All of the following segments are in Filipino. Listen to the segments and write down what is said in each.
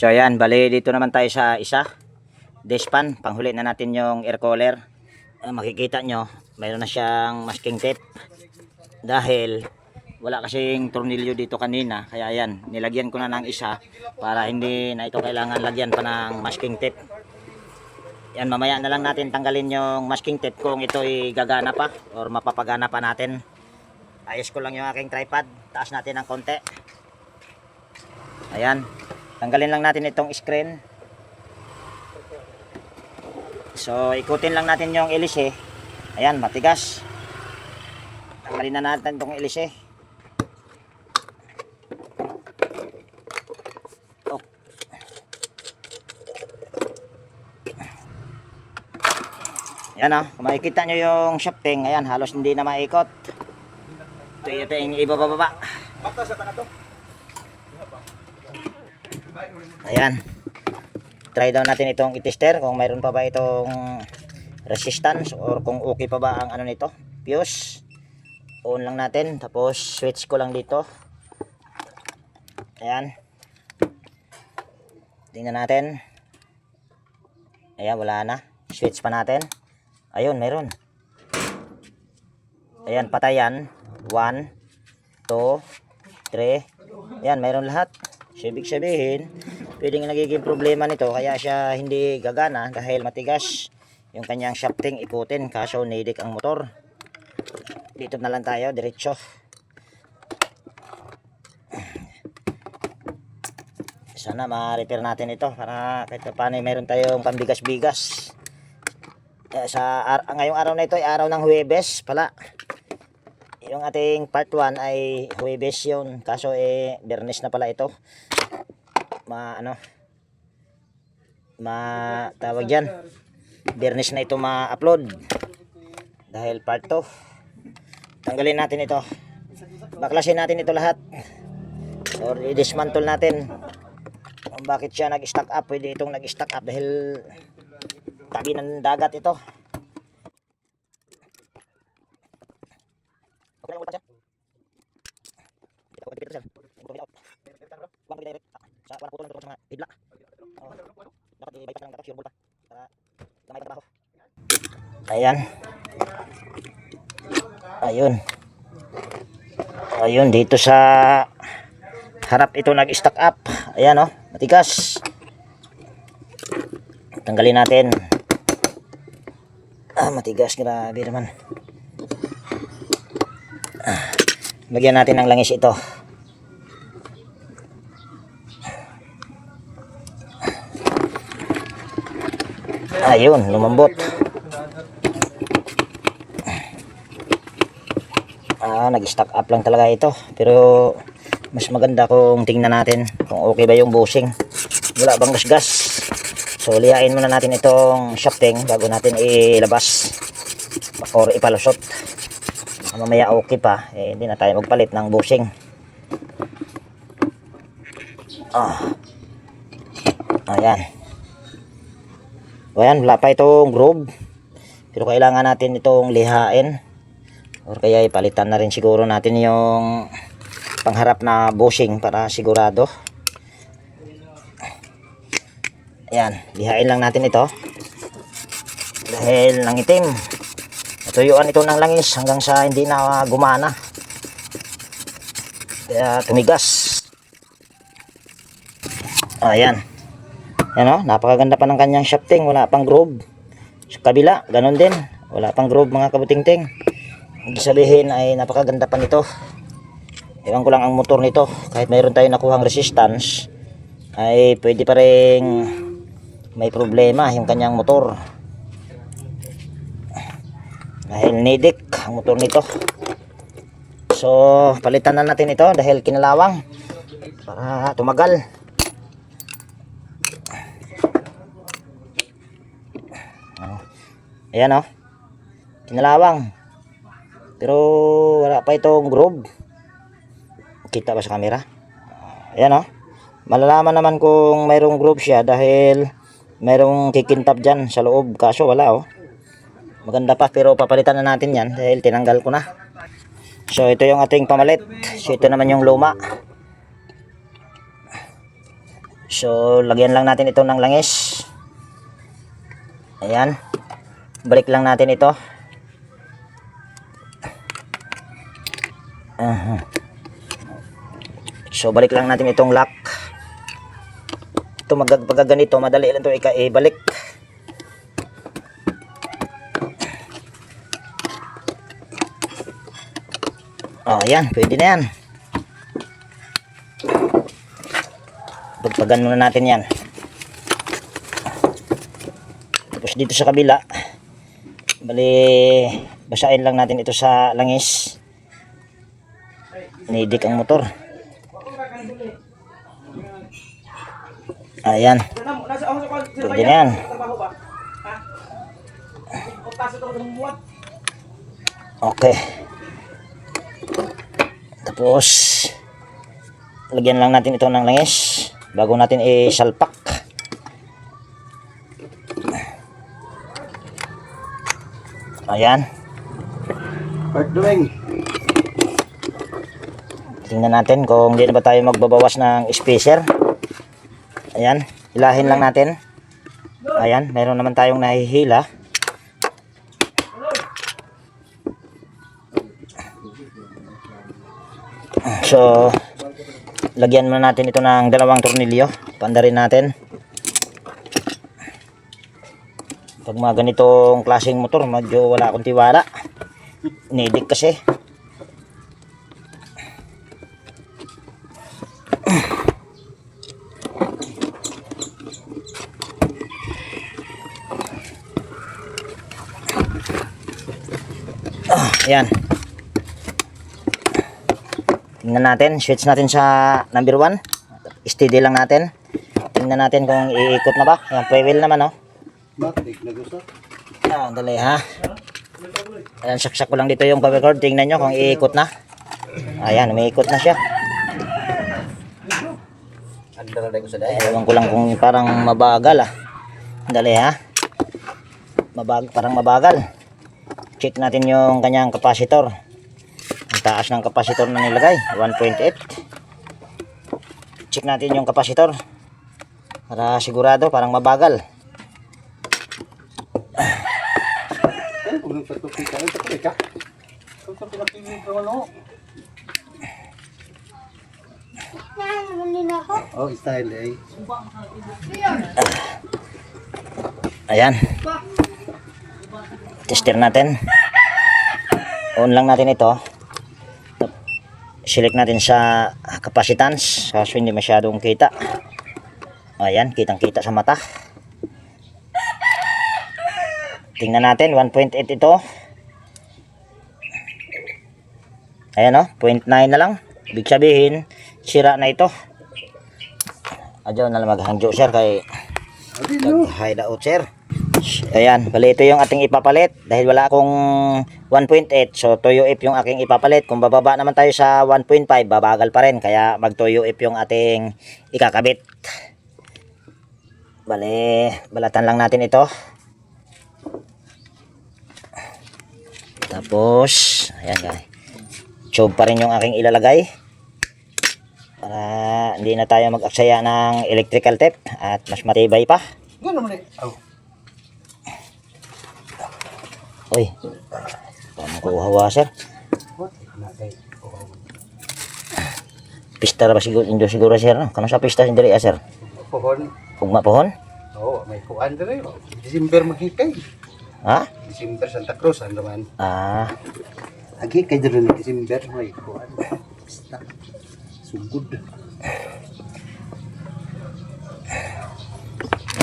So ayan, bali dito naman tayo sa isa dishpan, panghuli na natin yung air cooler. Makikita nyo, mayroon na siyang masking tape dahil wala kasing tornilyo dito kanina, kaya ayan, nilagyan ko na ng isa para hindi na ito kailangan lagyan pa ng masking tape. Yan, mamaya na lang natin tanggalin yung masking tape kung ito'y gagana pa or mapapagana pa natin. Ayos ko lang yung aking tripod, taas natin ng konti. Ayan, tanggalin lang natin itong screen. So ikutin lang natin yung ilise. Ayan, matigas. Tanggalin na natin itong ilise. Oh. Ayan o, kung makikita nyo yung shafting, ayan, halos hindi na maikot. Ito yung ibababa. Ayan, try daw natin itong i-tester kung mayroon pa ba itong resistance or kung okay pa ba ang ano nito, fuse. On lang natin, tapos switch ko lang dito. Ayan, tingnan natin. Ayan, wala na. Switch pa natin. Ayun, mayroon. Ayan, patay yan. 1, 2, 3. Ayan, mayroon lahat. So, ibig sabihin, pwedeng nagiging problema nito kaya siya hindi gagana dahil matigas yung kanyang shafting, ikutin, kaso nidik ang motor. Dito na lang tayo, diretso. Sana ma-repair natin ito para kahit paano meron tayong pambigas-bigas. Ngayong araw na ito ay araw ng Huwebes pala. Yung ating part 1 ay Huwebes yun, kaso Biyernes na pala ito. Tawag dyan, Biyernes na ito ma-upload dahil part 2. Tanggalin natin ito, baklasin natin ito lahat or i-dismantle natin. Kung bakit siya nag-stack up, pwede itong nag-stack up dahil tabi ng dagat ito. Ayan. Ayun, dito sa harap ito nag-stack up. Ayan oh, matigas. Tanggalin natin. Matigas, grabe naman. Lagyan natin ng langis ito. Ayun, lumambot. Nag-stack up lang talaga ito. Pero mas maganda kung tingnan natin kung okay ba yung bushing. Wala bang gasgas. So lihain muna natin itong shafting bago natin ilabas or ipalusot. Mamaya okay pa, hindi na tayo magpalit ng bushing. Ayan. Ayan, wala pa itong groove. Pero kailangan natin itong lihain. Or kaya ipalitan na rin siguro natin yung pangharap na bushing para sigurado. Ayan, lihain lang natin ito. Dahil nangitim. Natuyuan ito ng langis hanggang sa hindi na gumana. Kaya tumigas. Ayan. Ayan o, napakaganda pa ng kanyang shafting. Wala pang groove. Sa kabila, ganun din. Wala pang groove mga kabuting-ting. Ibig sabihin ay napakaganda pa nito. Ewan ko lang ang motor nito. Kahit mayroon tayong nakuhang resistance, ay pwede pa rin may problema yung kanyang motor. Dahil nidik ang motor nito. So palitan na natin ito dahil kinalawang para tumagal. Ayan o, kinalawang pero wala pa itong groove. Kita ba sa camera? Ayan o, malalaman naman kung mayroong groove siya dahil mayroong kikintab dyan sa loob, kaso wala o. Maganda pa pero papalitan na natin yan dahil tinanggal ko na. So ito yung ating pamalit. So ito naman yung luma. So, lagyan lang natin ito ng langis. Ayan. Balik lang natin ito. So, balik lang natin itong lock. Ito, pagka ganito, madali lang ito ibalik. Oh, ayan. Pwede na yan. Pagpagan muna natin yan. Tapos dito sa kabila, bali, basahin lang natin ito sa langis. Inidik ang motor. Ayan. Pwede na yan. Okay. Tapos, lagyan lang natin ito ng langis bago natin isalpak. Ayan. Tingnan natin kung hindi na ba tayo magbabawas ng spacer. Ayan, hilahin lang natin. Ayan, meron naman tayong nahihila. So, lagyan muna natin ito ng dalawang tornilyo. Pandarin natin. Pag mga ganitong klaseng motor, medyo wala akong tiwala. Inidik kasi. Ayan. Tingnan natin, switch natin sa number 1. Steady lang natin. Tingnan natin kung iikot na ba. Ayan, pre-wheel naman, oh. Ah, dali ha. Ayan, saksak ko lang dito yung power cord. Tingnan nyo kung iikot na. Ayan, umiikot na siya. Ewan ko lang kung parang mabagal, ah. Dali ha. Parang mabagal. Check natin yung kanyang capacitor. Ang taas ng capacitor na nilagay, 1.8. Check natin yung capacitor para sigurado, parang mabagal. Oh, style eh. Ayan. Tester natin. On lang natin ito. Select natin sa capacitance kaso hindi masyadong kita. Ayan, kitang kita sa mata. Tingnan natin, 1.8 ito. Ayan, oh, 0.9 na lang. Ibig sabihin, sira na ito. Adyo na lang maghangyo sir kay hide out sir. Ayan, bali ito yung ating ipapalit dahil wala akong 1.8, so toyo if yung aking ipapalit. Kung bababa naman tayo sa 1.5, babagal pa rin, kaya mag toyo if yung ating ikakabit. Bali, balatan lang natin ito. Tapos, ayan guys, tube pa rin yung aking ilalagay para hindi na tayo mag-aksaya ng electrical tape at mas matibay pa. Gano'n mo na. Oh. Uy, paano ko uhawa sir? Pista ba siguro, hindi siguro sir, no? Kano sa pista hindi rin sir? Pohon. Ugma pohon? Oo, may kuan din eh. December maghikay. Ha? December Santa Cruz, ano naman. Ah, Maghikay din rin December, may kuan. Basta. Sugod.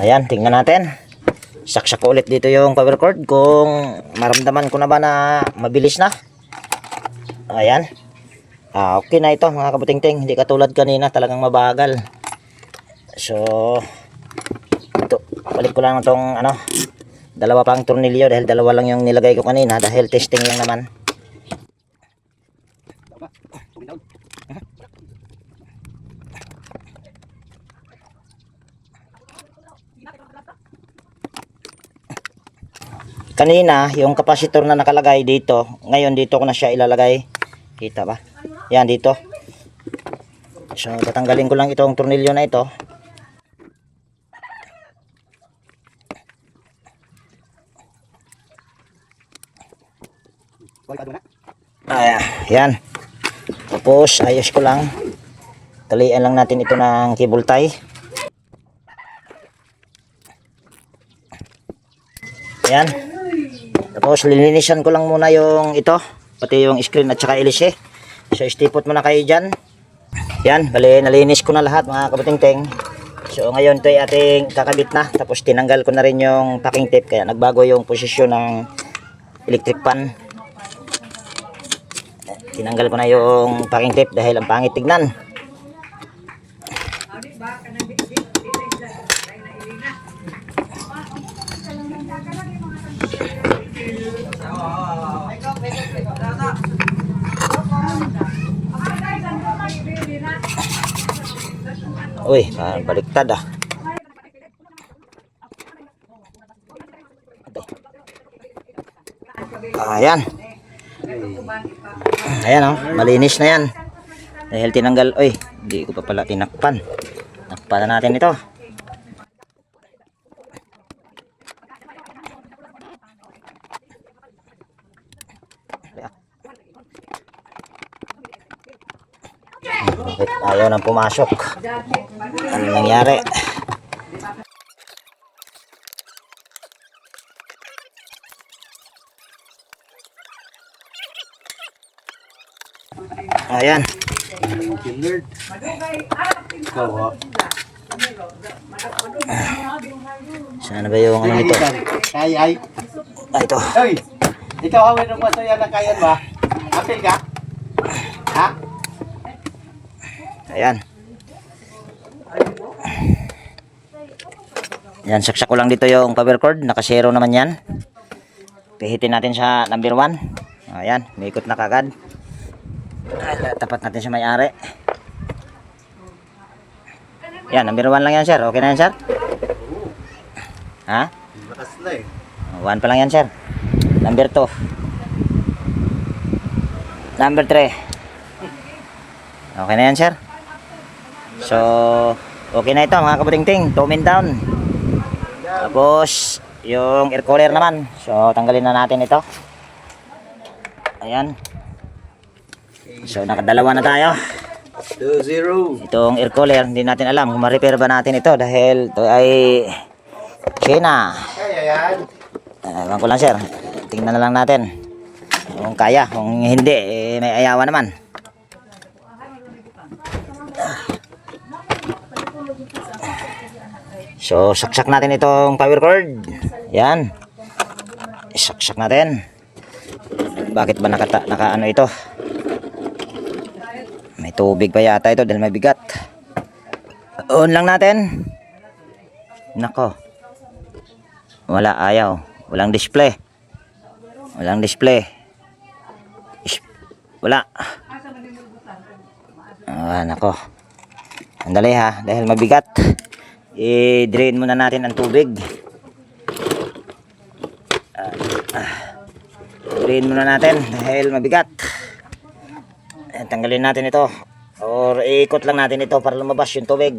ayan, tingnan natin. Saksak ko ulit dito yung power cord kung maramdaman ko na ba na mabilis na. Ayan. Okay na ito mga kabutingting, hindi katulad kanina talagang mabagal. So ito, balik ko lang itong ano, dalawa pang tornilyo dahil dalawa lang yung nilagay ko kanina dahil testing lang naman. Kanina, yung capacitor na nakalagay dito, ngayon dito ko na siya ilalagay. Kita ba? Yan dito. So, tatanggalin ko lang itong tornilyo na ito. Yan. Tapos ayos ko lang. Talian lang natin ito ng cable tie. Yan. Tapos lilinisan ko lang muna yung ito, pati yung screen at saka ilise. So istipot muna kayo dyan. Yan, bali nalinis ko na lahat mga kabuting-ting. So ngayon ito ay ating kakabit na. Tapos tinanggal ko na rin yung packing tape, kaya nagbago yung posisyon ng electric pan. Tinanggal ko na yung packing tape dahil ang pangit tignan. Uy, baliktad ah. Ayan. Ayan oh, malinis na yan. Dahil tinanggal, uy, hindi ko pa pala tinakpan. Nakpan na natin ito. Bakit ayaw nang pumasok? Ano nangyari? Ayan. Lord. Ikaw ha. Saan na ba yung ano nito? Ay. Ah, ito. Hoy. Ikaw hawin ng masaya na kayan ba? Apil ka? Ha? Ayan. Yan, saksak ko lang dito yung power cord. Naka-zero naman yan. Pihitin natin sa number 1. Ayan, may ikot na kagad. Tapat natin sa may-ari. Yan, number 1 lang yan, sir. Okay na yan, sir? Ha? Lakas na eh. 1 pa lang yan, sir. Number 2. Number 3. Okay na yan, sir. So, okay na ito mga kabuting-ting. 2 min down. Tapos, yung air cooler naman. So, tanggalin na natin ito. Ayan. So, nakadalawa na tayo. 2-0. Itong air cooler, hindi natin alam kung ma-repair ba natin ito dahil ito ay China. Kaya yan. Ewan ko lang, sir. Tingnan na lang natin. Kung kaya, kung hindi, eh, may ayawa naman. So, saksak natin itong power cord. Yan. Saksak natin. Bakit ba naka ano ito? May tubig pa yata ito dahil may bigat. On lang natin. Nako. Wala, ayaw. Walang display. Walang display. Wala. Nako. Andali ha, dahil mabigat. I-drain muna natin ang tubig. Drain muna natin dahil mabigat. Tanggalin natin ito. Or ikot lang natin ito para lumabas yung tubig.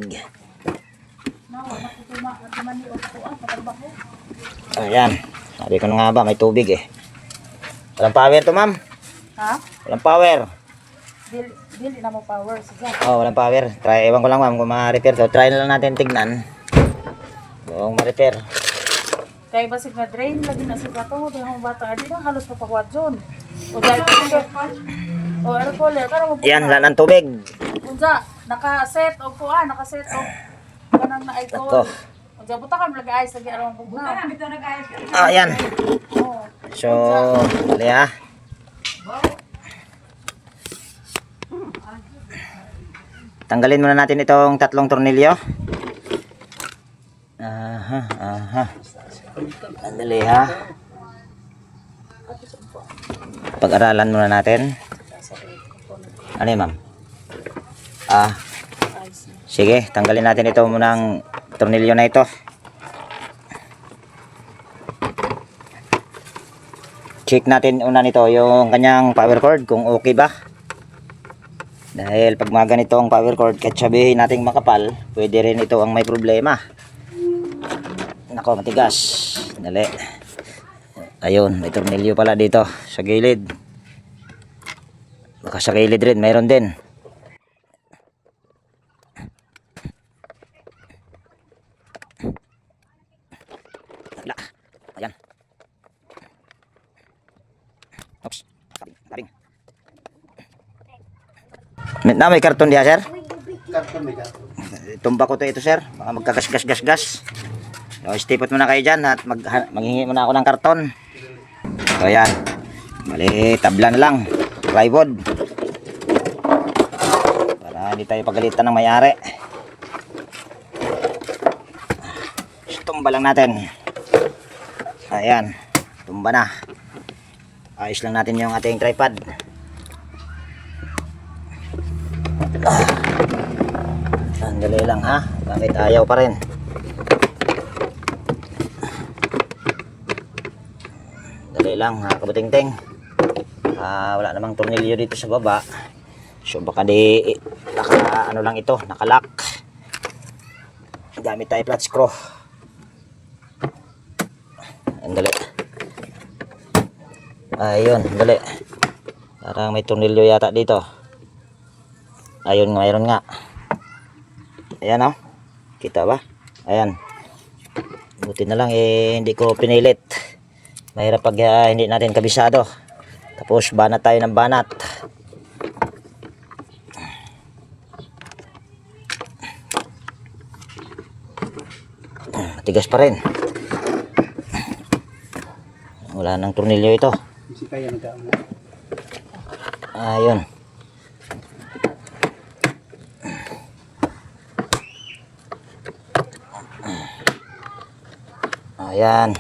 Ayan. Sabi ko na nga ba, may tubig eh. Walang power to, ma'am. Ha? Walang power. Dili na mo power. Sige. Oh, walang power. Try, ewan ko lang ma'am kung ma-repair to. Try na lang natin tignan. Kung ma-repair. Kaya ba sig na drain lagi na sig ato di mo bata adi na halos papakwat zon. O dahil ko o air cooler karon mo. Yan, wala ng tubig. Unsa naka-set og kuan, naka-set og kanang na icon. Ito. Unsa buta ka mag-ayos lagi aron bugnaw. Yan. Oh. So, dali ha. Tanggalin muna natin itong tatlong tornilyo. Aha. Andali ha. Pag-aralan muna natin. Ano yun, ma'am? Sige, tanggalin natin ito munang tornilyo na ito. Check natin una nito yung kanyang power cord kung okay ba. Dahil pag mga ganitong power cord, kahit sabihin nating makapal, pwede rin ito ang may problema. Nako, matigas. Dali. Ayun, may tornilyo pala dito sa gilid. Baka sa gilid rin, mayroon din. Wala. Ayan. Oops. Taring. May karton diya, sir? Karton may karton. Tumba ko to ito, sir. Baka magkagas-gas-gas-gas. So, stipot muna kayo dyan at maghingi muna ako ng karton. So, ayan. Mali, tabla na lang. Plywood. Para hindi tayo pagalitan ng may-ari. Tumba lang natin. Ayan. Tumba na. Ayos lang natin yung ating tripod. Sandali lang ha. Bakit ayaw pa rin? Dali lang ha, kabuting-ting. Wala namang tornilyo dito sa baba. So baka di ano lang ito, nakalock. Gamit tayo flat screw. Dali. Ayun, dali. Parang may tornilyo yata dito. Ayun, mayroon nga. Ayan oh. Kita ba? Ayan. Buti na lang hindi ko pinilit. Mahirap pag hindi natin kabisado. Tapos banat tayo ng banat. Matigas pa rin. Wala nang tornilyo ito. Kasi kaya nag-aano. Ayun. Ayan.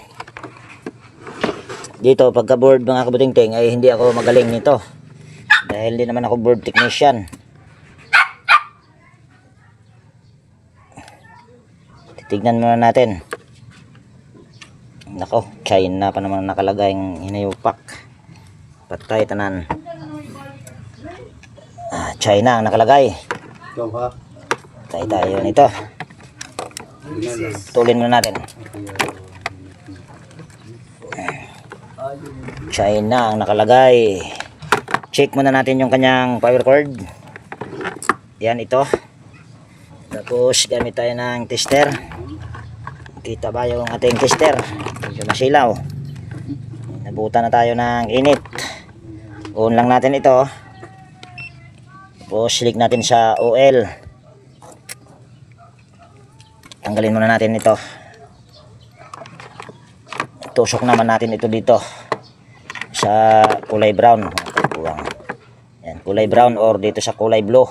Dito pagka board mga kabuting-ting ay hindi ako magaling nito. Dahil hindi naman ako board technician. Titignan muna natin. Nako, China pa naman nakalagay yung hinayupak. Patay tanan. China ang nakalagay. Ikaw ha. Patay tayo nito. Tulin muna natin. China ang nakalagay. Check muna natin yung kanyang power cord. Yan ito. Tapos gamit tayo ng tester. Kita ba yung ating tester? Medyo masilaw. Nabutan na tayo ng init. On lang natin ito. Tapos silik natin sa oil. Tanggalin muna natin ito. Tusok naman natin ito dito sa kulay brown. Yan, kulay brown or dito sa kulay blue.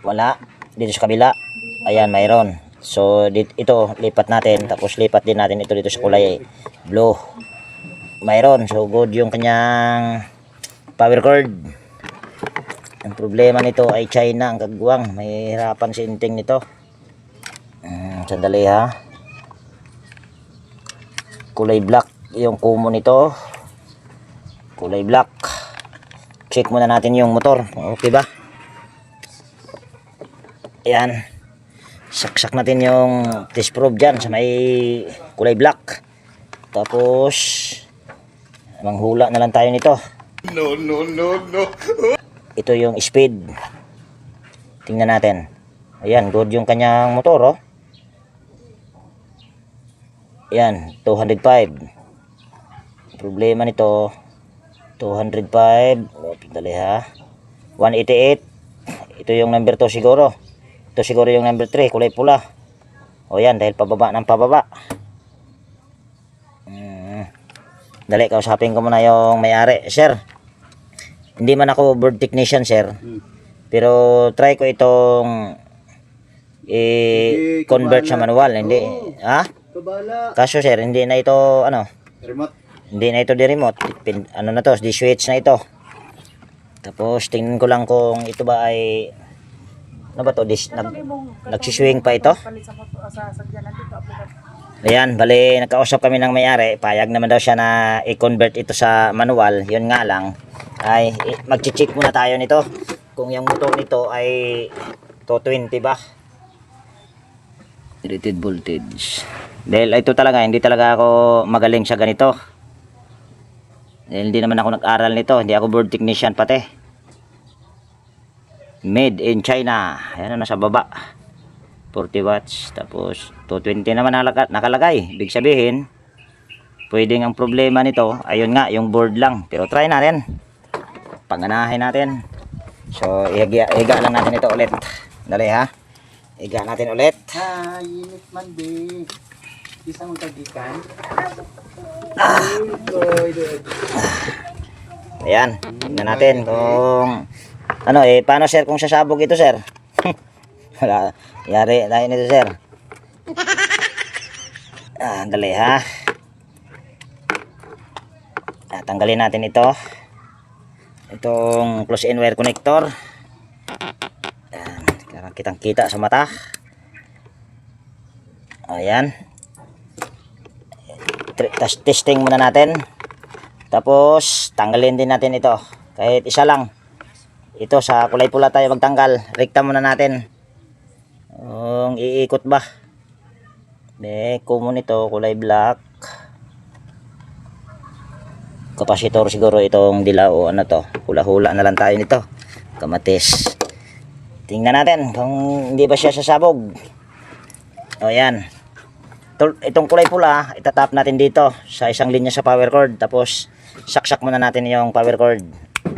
Wala. Dito sa kabila. Ayan, mayroon. So ito lipat natin, tapos lipat din natin ito dito sa kulay blue. Mayroon. So good yung kanyang power cord. Ang problema nito ay China ang kagwang. May hirapan si inting nito. Sandali ha. Kulay black yung kumo nito. Kulay black. Check muna natin yung motor. Okay ba? Ayan. Saksak natin yung test probe dyan sa may kulay black. Tapos manghula na lang tayo nito. No. Ito yung speed. Tingnan natin. Ayan, good yung kanyang motor oh. Ayan, 205. Problema nito 205. Dali ha. 188. Ito yung number 2 siguro. Ito siguro yung number 3, kulay pula. O yan, dahil pababa ng pababa. Dali, kausapin ko muna yung may-ari. Sir, hindi man ako board technician, sir. Pero try ko itong i-convert sa manual. Hindi, ha? Kabala. Kaso sir, hindi na ito, Remote. hindi na ito di remote. Ano na to, di switch na ito. Tapos tingnan ko lang kung ito ba ay ano ba to? Nagsiswing pa ito? Ayan, bali nagkausap kami ng may-ari. Payag naman daw siya na i-convert ito sa manual. Yun nga lang ay mag-check muna tayo nito kung yung motor nito ay 220 ba? Rated voltage. Dahil ito talaga, hindi talaga ako magaling sa ganito. Dahil hindi naman ako nag-aral nito, hindi ako board technician pati. Made in China. Ayan na, nasa baba. 40 watts. Tapos 220 naman nakalagay. Ibig sabihin, pwedeng ang problema nito, ayun nga, yung board lang. Pero try natin. Panganahin natin. So, iga lang natin ito ulit. Dali ha. Iga natin ulit. Init man di. Isang tagikan. Ayan. Tignan natin kung ano paano sir kung sasabog ito sir. Wala. Yari tayo nito sir. Dali ha. Tanggalin natin ito. Itong close-in wire connector. Ayan. Kitang kita sa mata. Ayan. Testing muna natin. Tapos tanggalin din natin ito. Kahit isa lang. Ito sa kulay pula tayo magtanggal. Rekta muna natin. Kung iikot ba. Common ito kulay black. Kapasitor siguro itong dilaw o ano to. Hula-hula na lang tayo nito. Kamatis. Tingnan natin kung hindi ba siya sasabog. O yan. Itong kulay pula, itatap natin dito sa isang linya sa power cord. Tapos saksak muna natin yung power cord.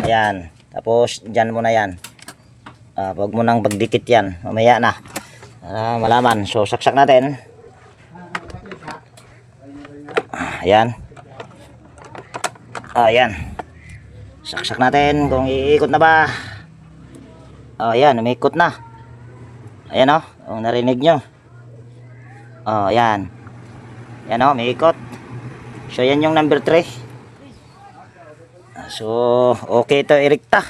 Ayan. Tapos dyan muna yan. Huwag mo nang pagdikit yan. Mamaya na. Malaman. So saksak natin. Ayan. Ayan. Saksak natin kung iikot na ba. Ayan, umikot na. Ayan o, kung narinig nyo. Ayan. Ayan o, umiikot. So yan yung number 3. So okay ito irikta.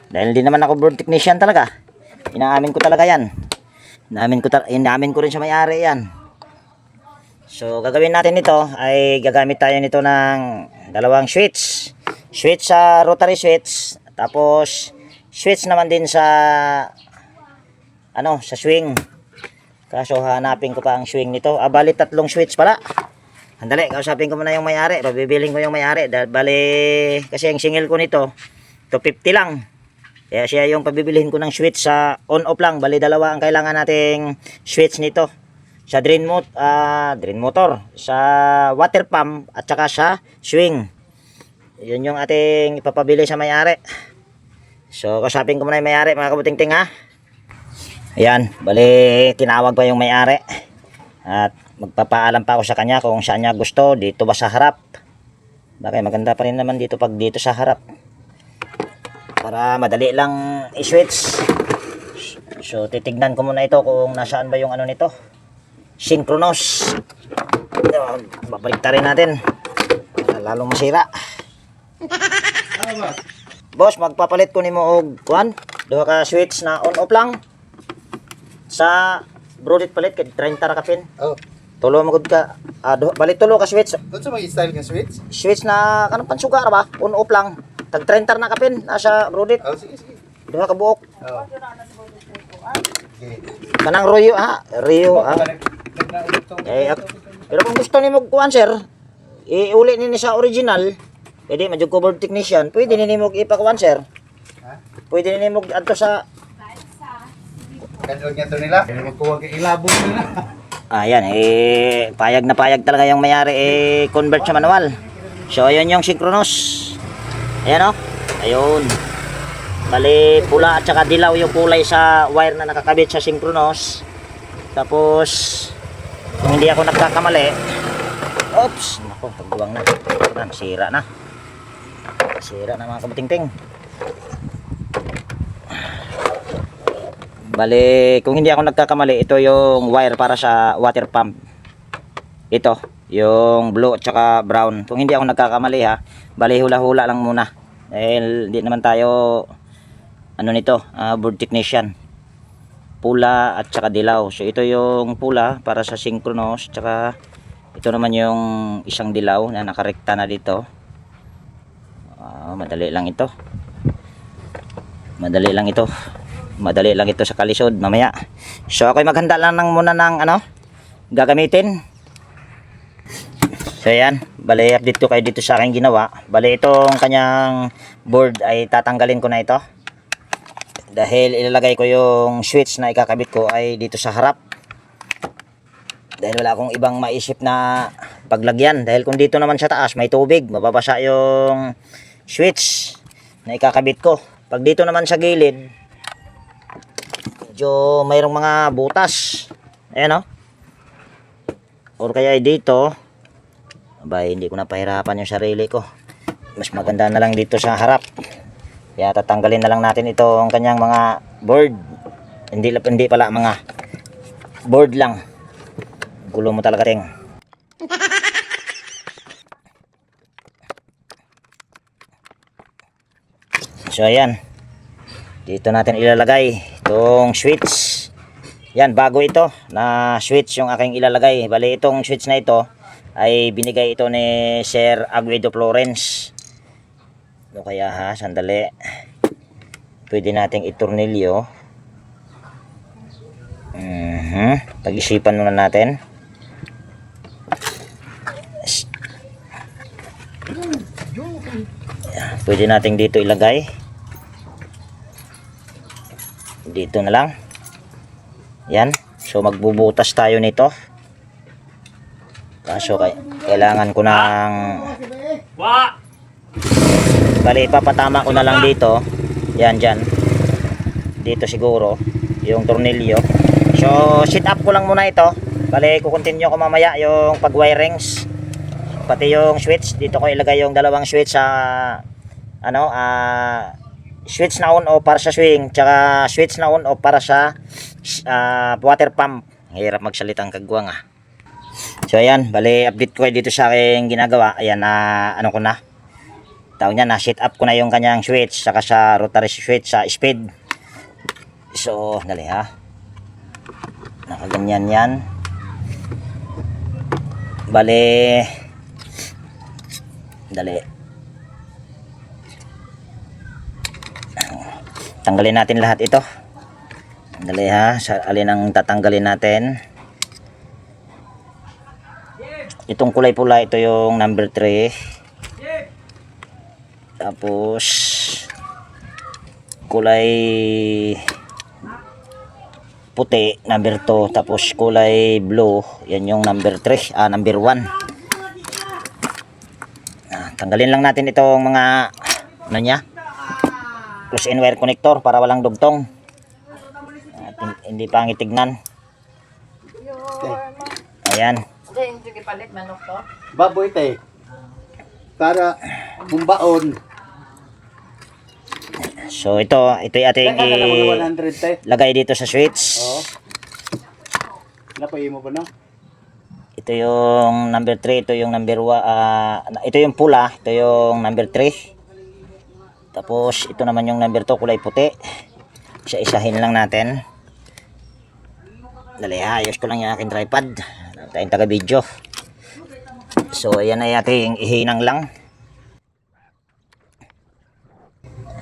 Dahil hindi naman ako board technician talaga. Inaamin ko talaga yan. Inaamin ko rin sa may-ari yan. So gagawin natin ito ay gagamit tayo nito ng dalawang switch. Switch sa rotary switch. Tapos switch naman din sa sa swing. Kaso hanapin ko pa ang swing nito. Bali 3 switch pala. Andali, kausapin ko muna yung may-ari. Pabibiling ko yung may-ari. Bali kasi ang single ko nito 250 lang. Kaya siya yung pabibilihin ko ng switch sa on-off lang. Bali dalawa ang kailangan nating switch nito. Sa drain motor, sa water pump at saka sa swing. Yun yung ating ipapabili sa may-ari. So kausapin ko muna yung may-ari mga kabuting-ting ha. Ayan, bali tinawag pa yung may-ari. At magpapaalam pa ako sa kanya kung saan niya gusto. Dito ba sa harap? Bakit maganda pa rin naman dito pag dito sa harap. Para madali lang i-switch. So titignan ko muna ito kung nasaan ba yung ano nito. Synchronous. Babalik rin natin. Lalong masira. Boss, magpapalit ko nimo og kuan. Duha ka switch na on-off lang. Sa broaded palit kay 30 ra ka pin. Tulo magud ka. Balik tulo ka switch. Unsa may style nga switch? Switch na kanang pansuga ra ba? On-off lang. Tag 30 na ka pin nasa broaded. Sige. Duha ka buok. Okay. Kanang Rio ha. Pero kung gusto nimo kuan sir, iuli ni sa original. Pwede madjug ko board technician. Pwede ni nimo ipakuan sir. Pwede ni nimo adto sa Kanod nga to nila. Magkuha kay ilabong nila. Ayan, payag na payag talaga yung mayari convert sa manual. So, ayun yung synchronous. Ayan o. Ayun. Bali, pula at saka dilaw yung kulay sa wire na nakakabit sa synchronous. Tapos, kung hindi ako nagkakamali, oops, nako, pagbuwang na. Sira na. Sira na mga kabuting-ting. Bali, kung hindi ako nagkakamali, ito yung wire para sa water pump. Ito, yung blue at saka brown. Kung hindi ako nagkakamali ha, bali hula-hula lang muna. Dahil hindi naman tayo board technician. Pula at saka dilaw. So ito yung pula para sa synchronous, tsaka ito naman yung isang dilaw na nakarekta na dito. Madali lang ito. Madali lang ito sa kalisod mamaya. So ako'y maghanda lang muna ng gagamitin. So ayan, bali update ko kayo dito sa aking ginawa. Bali itong kanyang board ay tatanggalin ko na ito. Dahil ilalagay ko yung switch na ikakabit ko ay dito sa harap. Dahil wala akong ibang maisip na paglagyan. Dahil kung dito naman sa taas may tubig, mababasa yung switch na ikakabit ko. Pag dito naman sa gilid, medyo mayroong mga butas. Ayan o. Or kaya dito, abay, hindi ko na pahirapan yung sarili ko. Mas maganda na lang dito sa harap. Kaya tatanggalin na lang natin itong kanyang mga board. Hindi pala mga board lang. Gulo mo talaga rin. So ayan. Dito natin ilalagay itong switch. Yan, bago ito na switch yung aking ilalagay. Bali itong switch na ito ay binigay ito ni Sir Aguedo Florence. Ano kaya ha? Sandali. Pwede nating itornilyo. Pag-isipan muna natin. Pwede nating dito ilagay. Dito na lang. Yan. So magbubutas tayo nito. Kaso kailangan ko ng bali ipapatama ko na lang dito. Yan dyan. Dito siguro yung tornilyo. So sit up ko lang muna ito. Bali kukontinue ko mamaya yung pag-wirings. Pati yung switch. Dito ko ilagay yung dalawang switch sa switch na on off para sa swing, tsaka switch na on off para sa water pump. Hirap magsalitang kagwang ah. So ayan, bali update ko dito sa aking ginagawa. Ayan, ano ko na, tawag niya, na set up ko na yung kanyang switch saka sa rotary switch sa speed. So dali ha, nakaganyan yan. Bali dali, tanggalin natin lahat ito. Dali ha, sa alin ang tatanggalin natin. Itong kulay pula, ito yung number 3. Tapos kulay puti, number 2. Tapos kulay blue, yan yung number 3, number 1. Tanggalin lang natin itong mga ano niya, close in wire connector para walang dugtong. At hindi pangit tignan. Ayan. Baboy tay. Para bumbaon. So ito ating ilagay dito sa switch. Oo. Napay mo ba no? Ito yung number 3, ito yung number 1, ito yung pula, ito yung number 3. Tapos ito naman yung number 2, kulay puti. Isa-isahin lang natin. Dali, ayos ko lang yung aking tripod. Tayong taga-video. So ayan ay ating ihinang lang.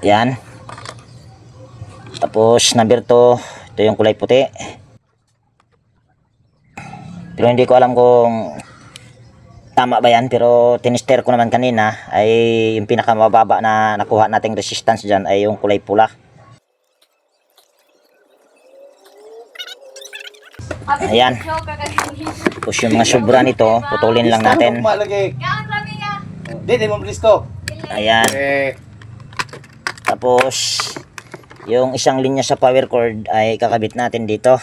Yan. Tapos number 2, ito yung kulay puti. Pero hindi ko alam kung tama ba yan, pero tinister ko naman kanina ay yung pinakamababa na nakuha nating resistance dyan ay yung kulay pula. Ayan. Tapos yung mga sobra nito, putulin lang natin. Ayan. Tapos yung isang linya sa power cord ay kakabit natin dito.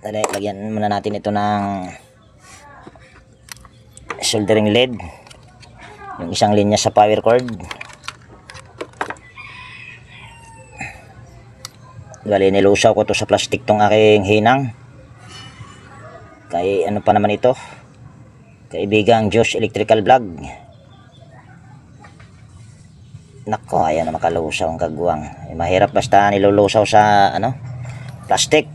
Dali, lagyan muna natin ito ng soldering lead. Yung isang linya sa power cord. Bali, nilusaw ko to sa plastic tong aking hinang. Kay ano pa naman ito? Kaibigang Josh Electrical Vlog. Nako, ayan na makalusaw ang kagwang. Mahirap basta nilulusaw sa plastic.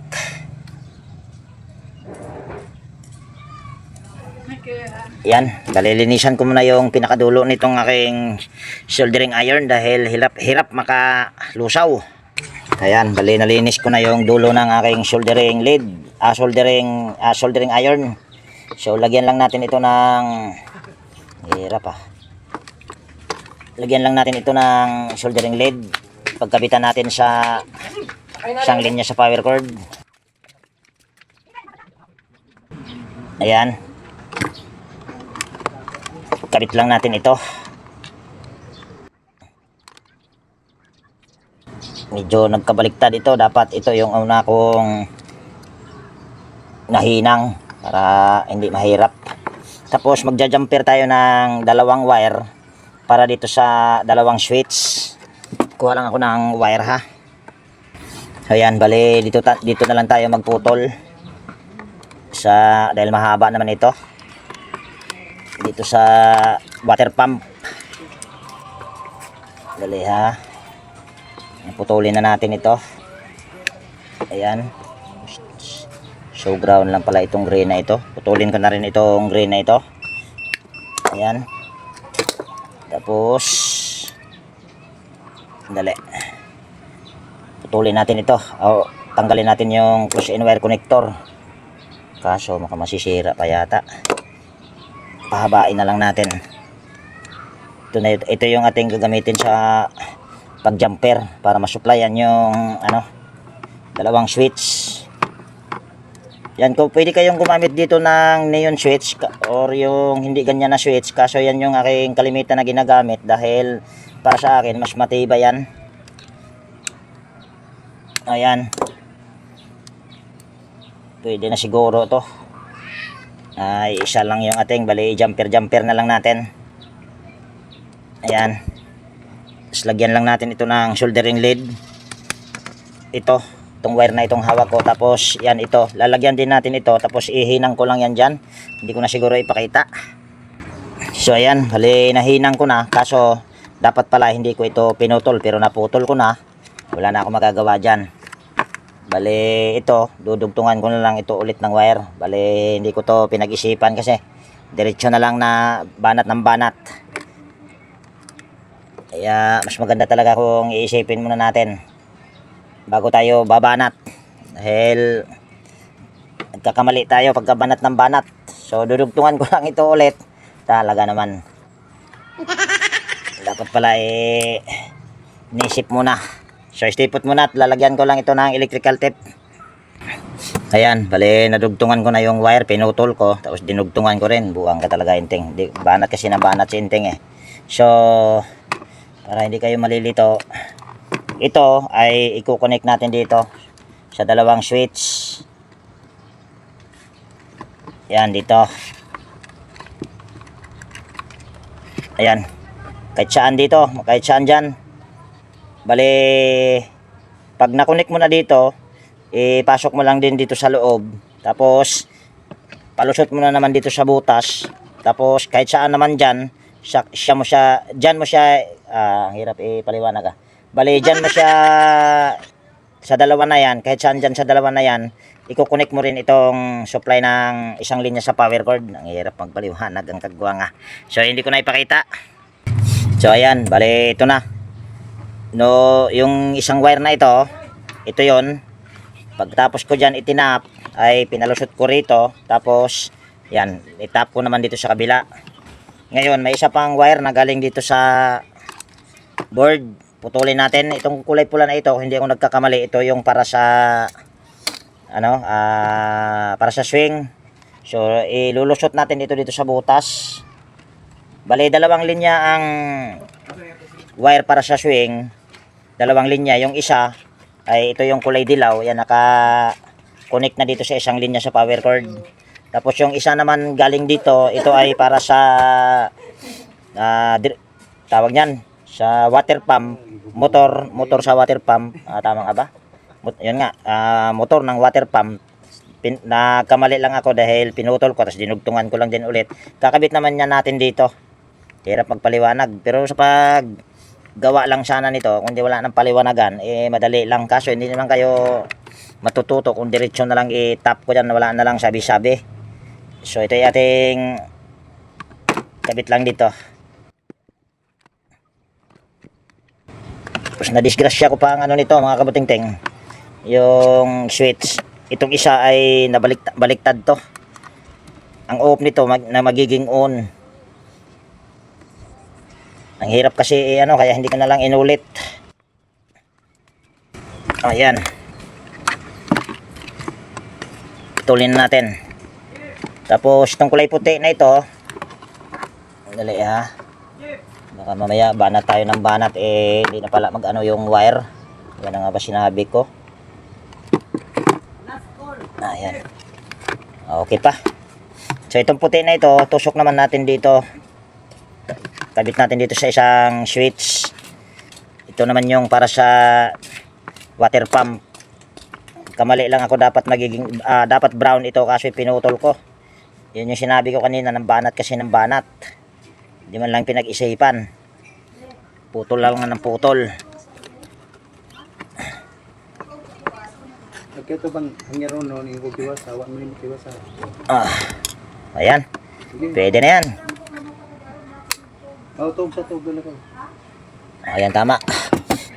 Yan, balilinisan ko muna yung pinakadulo nitong aking soldering iron dahil hirap makalusaw. Ayan, bali nalinis ko na yung dulo ng aking soldering lead, soldering iron. So lagyan lang natin ito ng hirap ah. Lagyan lang natin ito ng soldering lead. Pagkabitan natin sa isang linya sa power cord. Ayan. Kabit lang natin ito. Medyo nagkabaliktad ito. Dapat ito yung una kong nahinang para hindi mahirap. Tapos magja-jumper tayo ng dalawang wire para dito sa dalawang switch. Kuha lang ako ng wire ha. Ayan, bali dito na lang tayo magputol. Dahil mahaba naman ito. Dito sa water pump. Dali ha. Putulin na natin ito. Ayan. Show ground lang pala itong gray na ito. Putulin ko na rin itong gray na ito. Ayan. Tapos dali. Putulin natin ito. Tanggalin natin yung close in wire connector. Kaso masisira pa yata. Pahabain na lang natin. Ito yung ating gagamitin sa pag-jumper para masupplyan yung dalawang switch. Yan, kung pwede kayong gumamit dito ng neon switch or yung hindi ganyan na switch, kaso yan yung aking kalimitan na ginagamit dahil para sa akin mas matibay yan. Ayan. Pwede na siguro to. Ay, isa lang yung ating bali, jumper na lang natin. Ayan. Tapos lagyan lang natin ito ng soldering lead. Itong wire na itong hawak ko. Tapos yan ito, lalagyan din natin ito. Tapos ihinang ko lang yan dyan. Hindi ko na siguro ipakita. So ayan, bali nahinang ko na. Kaso dapat pala hindi ko ito pinutol, pero naputol ko na. Wala na ako magagawa dyan. Bali ito, dudugtungan ko na lang ito ulit ng wire. Bali hindi ko to pinag-isipan kasi diretso na lang na banat ng banat. Kaya mas maganda talaga kung iisipin muna natin bago tayo babanat. Dahil nagkakamali tayo pagkabanat ng banat. So dudugtungan ko lang ito ulit. Talaga naman. Dapat pala inisip muna. So istipot muna at lalagyan ko lang ito ng electrical tape. Ayan, bali nadugtungan ko na yung wire, pinutol ko, tapos dinugtungan ko rin. Buwang ka talaga inting. Banat kasi na banat si inting eh. So para hindi kayo malilito, ito ay i-connect natin dito sa dalawang switch. Yan dito. Ayan. Kahit saan dito, kahit saan dyan. Bali, pag na-connect mo na dito, ipasok mo lang din dito sa loob. Tapos, palusot mo na naman dito sa butas. Tapos, kahit saan naman dyan, dyan mo siya, hirap ipaliwanag ah. Bali, dyan mo siya, sa dalawa na yan, kahit saan dyan sa dalawa na yan, i-connect mo rin itong supply ng isang linya sa power cord. Ang hirap magpaliwanag ang kagwa nga. So, hindi ko na ipakita. So, ayan, bali, ito na. No, yung isang wire na ito yon. Pagtapos ko dyan itinap, ay pinalusot ko rito. Tapos, yan, itap ko naman dito sa kabila. Ngayon, may isa pang wire na galing dito sa board. Putulin natin. Itong kulay pula na ito, hindi ako nagkakamali. Ito yung para sa, para sa swing. So, ilulusot natin ito dito sa butas. Bali, dalawang linya ang wire para sa swing. Dalawang linya, yung isa ay ito yung kulay dilaw, yan naka-connect na dito sa isang linya sa power cord. Tapos yung isa naman galing dito, ito ay para sa tawag niyan, sa water pump, motor sa water pump, tama nga ba? Yun nga, motor ng water pump. Nagkamali lang ako dahil pinutol ko, tapos dinugtungan ko lang din ulit. Kakabit naman niya natin dito. Hirap magpaliwanag, pero sa gawa lang sana nito, kung di wala ng paliwanagan, madali lang. Kaso hindi naman kayo matututo kung diretsyo na lang i-tap ko dyan, wala na lang sabi-sabi. So ito yung ating kabit lang dito. Tapos na-disgrasya ko pa ang nito mga kabutingting, yung switch. Itong isa ay baliktad to. ang off nito na magiging on. Ang hirap kasi ano, kaya hindi ko na lang inulit. Ayan. Tulin natin. Tapos itong kulay puti na ito, dali ha. Baka mamaya banat tayo ng banat, hindi na pala mag ano yung wire. Yan na nga ba sinabi ko. Ayan. Okay pa. So itong puti na ito, tusok naman natin dito. Kabit natin dito sa isang switch. Ito naman yung para sa water pump. Kamali lang ako, dapat dapat brown ito kasi pinutol ko. Yun yung sinabi ko kanina, ng banat kasi ng banat. Hindi man lang pinag-isipan. Putol lang ng putol. Ito bang hangyaron no ni ko kiwasa, wa mo ni kiwasa. Ayan. Pwede na yan. Tug sa tug na ko. Ayan, tama.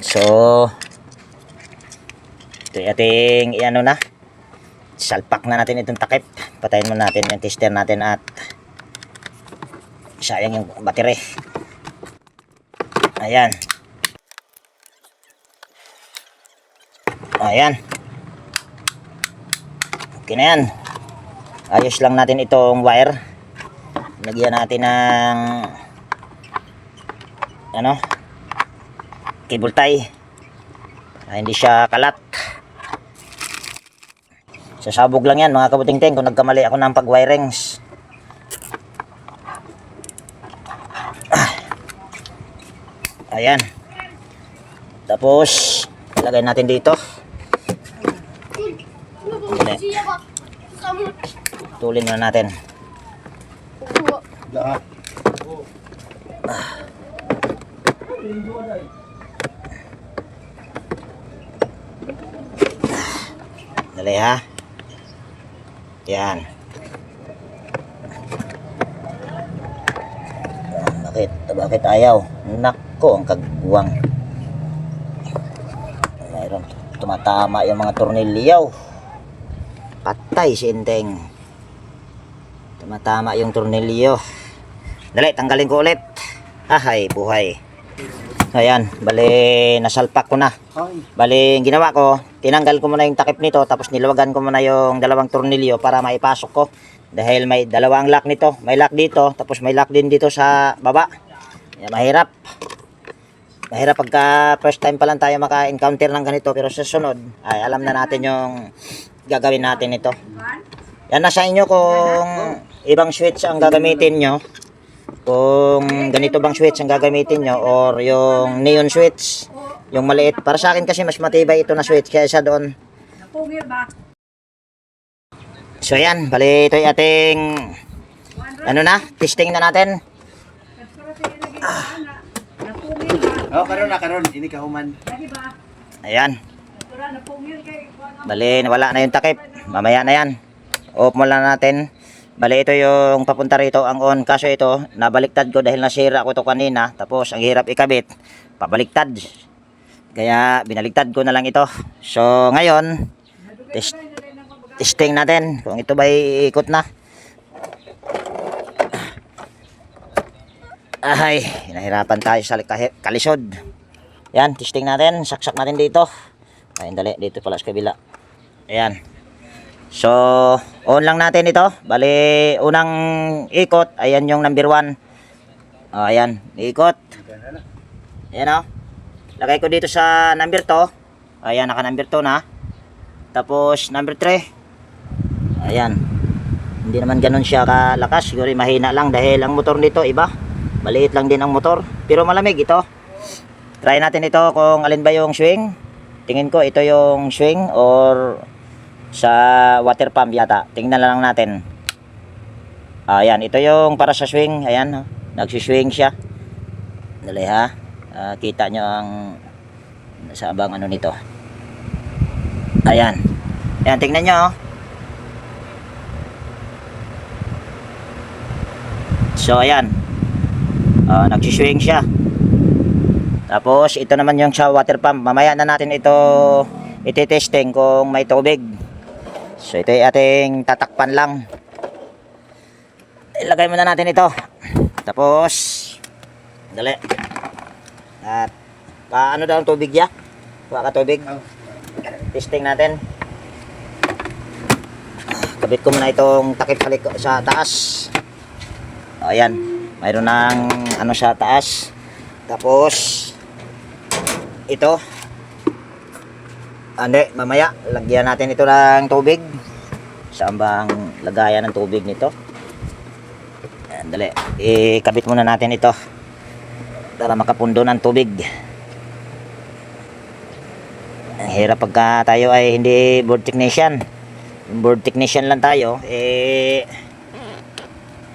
So, ito yung ating iano na. Salpak na natin itong takip. Patayin mo natin yung tester natin at sayang yung battery. Ayan. Ayan. Okay na yan. Ayos lang natin itong wire. Lagyan natin ng ano, cable tie. Hindi siya kalat. Sasabog lang yan mga kabuting-ting kung nagkamali ako ng pag-wirings. Ayan. Tapos ilagay natin dito. Tulin na natin. Lahat. Dali ha. Yan. Bakit ayaw? Nako, ang kagwang. Mayroon tumatama yung mga tornilyo. Patay si Inteng. Tumatama yung tornilyo. Dali, tanggalin ko ulit. Ahay, buhay. Ayan, bali nasalpak ko na. Bali, ginawa ko, tinanggal ko muna yung takip nito, tapos niluwagan ko muna yung dalawang tornilyo para maipasok ko. Dahil may dalawang lock nito. May lock dito, tapos may lock din dito sa baba. Ayan, mahirap. Mahirap pagka first time pa lang tayo maka-encounter ng ganito, pero sa sunod, ay alam na natin yung gagawin natin ito. Yan, nasa inyo kung ibang switch ang gagamitin nyo. Kung ganito bang switch ang gagamitin nyo or yung neon switch, yung maliit. Para sa akin kasi mas matibay ito na switch kaysa doon. So yan, bali ito yung ating ano na, testing na natin. Karon ini kahuman. Ayan. Bali wala na yung takip. Mamaya na yan. Off mo lang natin. Bali ito yung papunta rito ang on. Kaso ito nabaliktad ko dahil nasira ko ito kanina. Tapos ang hirap ikabit, pabaliktad. Kaya binaligtad ko na lang ito. So ngayon testing natin kung ito ba iikot na. Ay, nahirapan tayo sa kalisod. Yan, testing natin. Saksak natin dito. Ayun, dali. Dito pala sa kabila. Ayan. So, on lang natin ito. Bali, unang ikot. Ayan yung number 1. Ayan, ikot. Ayan o. Lagay ko dito sa number 2. Ayan, naka number 2 na. Tapos, number 3. Ayan. Hindi naman ganun siya kalakas. Siguro mahina lang dahil ang motor nito iba. Maliit lang din ang motor, pero malamig ito. Try natin ito kung alin ba yung swing. Tingin ko ito yung swing or sa water pump yata. Tingnan lang natin. Ayan, ito yung para sa swing. Ayan, nagsiswing siya. Dali ha. Kita nyo ang sa abang ano nito. Ayan. Ayan, tingnan nyo. So ayan. Nagsiswing siya. Tapos ito naman yung sa water pump. Mamaya na natin ito iti-testing kung may tubig. So ito ay ating tatakpan lang. ilagay muna natin ito. Tapos, dali. At, paano daw ang tubig ya? Kuha ka tubig. Testing natin. Kabit ko muna itong takip sa taas. O, ayan. Mayroon ng ano sa taas. Tapos, ito. Hindi, mamaya. Lagyan natin ito ng tubig. Saan ba ang lagayan ng tubig nito? Ayan, dali. Ikabit muna natin ito. Para makapundo ng tubig. Ang hirap pagka tayo ay hindi board technician. Yung board technician lang tayo,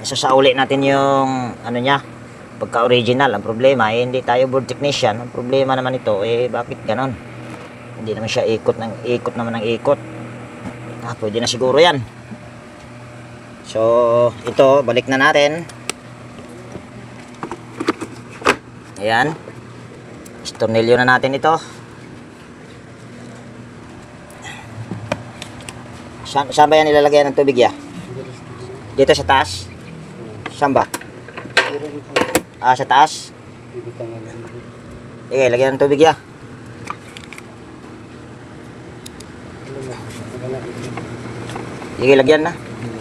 sasauli natin yung ano niya, pagka original. Ang problema hindi tayo board technician. Ang problema naman ito bakit ganon? Hindi naman siya ikot naman ng ikot. Pwede na siguro yan. So ito, balik na natin. Ayan, istornilyo na natin ito. Saan ba yan ilalagay ng tubig ya? Dito sa taas? Saan ba? Sa taas? Sige, lagyan ng tubig ya. Sige, lagyan na.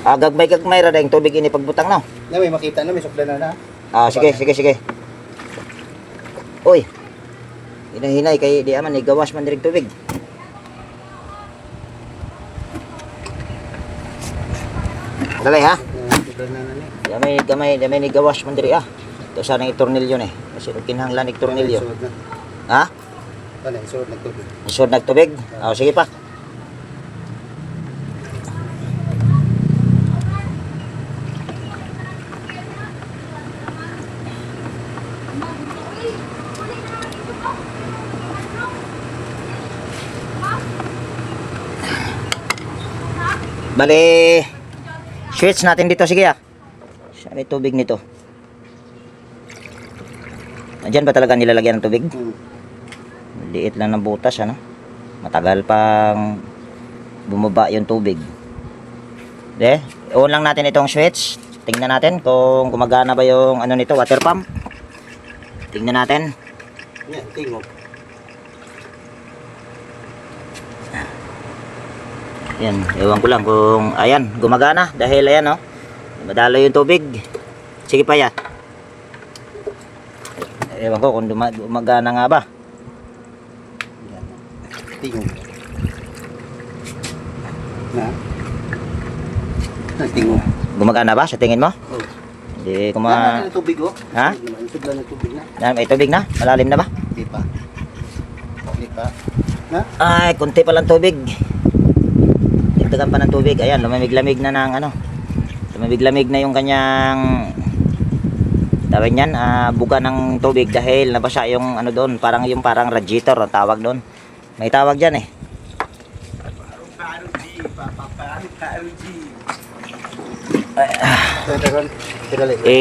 Gagmay ra yung tubig ini pagbutang no. Na may makita na, may sukla na. Sige. Uy. Hinay kay di aman igawas man direk tubig. Dali ha. Gamay ni gawas man diri Ito sana ng tornilyo ni. Kasi kinahanglan ng tornilyo. Ha? Ano, isod nagtubig. Isod nagtubig? Sige pa. Bali, switch natin dito. Sige Saan may tubig nito? Diyan ba talaga nilalagyan ng tubig? Liit lang ng butas matagal pang bumaba yung tubig. On lang natin itong switch. Tingnan natin kung gumagana ba yung ano nito, water pump. Tingnan natin. Yan, tingog. Yan, ewan ko lang kung ayan, gumagana dahil ayan madalo yung tubig. Sige pa ya. Ewan ko kung gumagana nga ba. Yan. Tingog. Tingog. Gumagana ba sa tingin mo? Oh. Hindi ko Ano tubig Ha? Isod lang ng tubig na. May tubig na? Malalim na ba? Di pa. Na? Ay, kunti pa lang tubig. Dagdagan pa ng tubig. Ayan, lumamig-lamig na ng lumamig-lamig na yung kanyang tawag niyan, buga ng tubig dahil nabasa yung doon, parang radiator ang tawag doon. May tawag diyan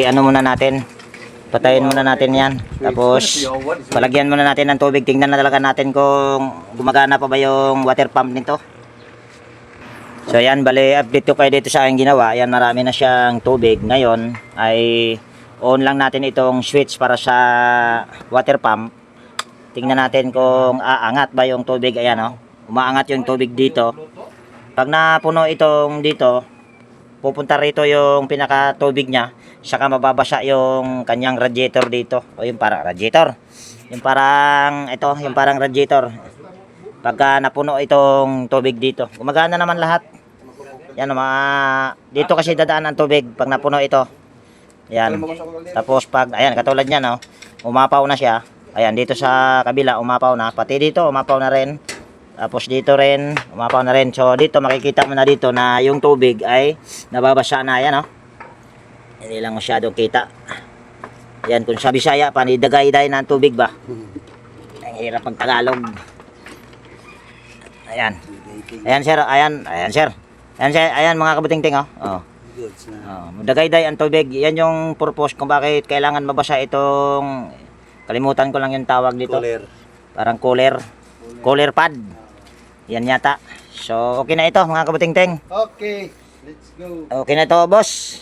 ano muna natin. Patayin muna natin yan. Tapos, palagyan muna natin ng tubig. Tingnan na talaga natin kung gumagana pa ba yung water pump nito. So, ayan. Bali, update ko kayo dito sa aking ginawa. Ayan, marami na siyang tubig. Ngayon, ay on lang natin itong switch para sa water pump. Tingnan natin kung aangat ba yung tubig. Ayan, umaangat yung tubig dito. Pag napuno itong dito, pupunta rito yung pinaka tubig niya, saka mababasa yung kanyang radiator dito, o yung parang radiator, yung parang radiator. Pagka napuno itong tubig dito, gumagana naman lahat. Yan, dito kasi dadaan ang tubig pag napuno ito. Yan. Tapos pag ayan, katulad niyan, umapaw na siya. Ayan, dito sa kabila umapaw na, pati dito umapaw na rin. Tapos dito rin, umapaw na rin. So dito makikita mo na dito na yung tubig ay nababasa na. Yan hindi lang masyado kita. Yan, kung sa Bisaya, panidagay-day na ang tubig ba? Ang hirap pag Tagalog. Ayan. Ayan sir, ayan mga kabuting-ting dagay-day ang tubig. Yan yung purpose kung bakit kailangan mabasa itong, kalimutan ko lang yung tawag dito. Parang cooler pad. Yan yata. So, okay na ito mga kabuting-ting. Okay, let's go. Okay na ito, boss.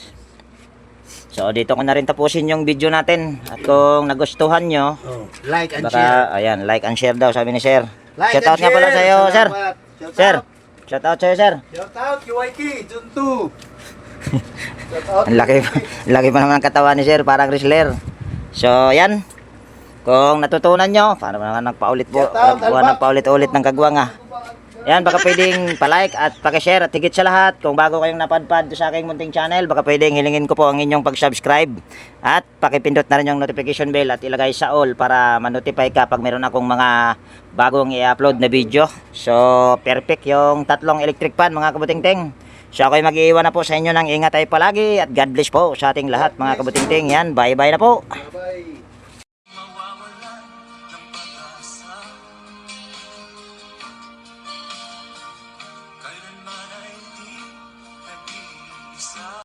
So dito ko na rin tapusin yung video natin. At kung nagustuhan nyo, Oh, like and share. baka, ayan, like and share daw, sabi ni Sir. Like Shout out and nga pala share. sa iyo, Sir. Salamat. Shout Sir, out. shout out sa iyo, Sir. Shout out, QYK, Juntu. Shout out. Ang laki pa naman ang katawan ni Sir, parang wrestler. So, yan. Kung natutunan nyo, paano naman nagpaulit-ulit ng kagwang Yan, baka pwedeng palike at pakishare at higit sa lahat, kung bago kayong napadpad sa aking munting channel, baka pwedeng hilingin ko po ang inyong pag-subscribe at pakipindot na rin yung notification bell at ilagay sa all para ma-notify ka pag meron akong mga bagong i-upload na video. So, perfect yung tatlong electric fan mga kabutingting. So, ako'y mag-iiwan na po sa inyo ng ingat ay palagi at God bless po sa ating lahat mga kabutingting. Yan, bye-bye na po.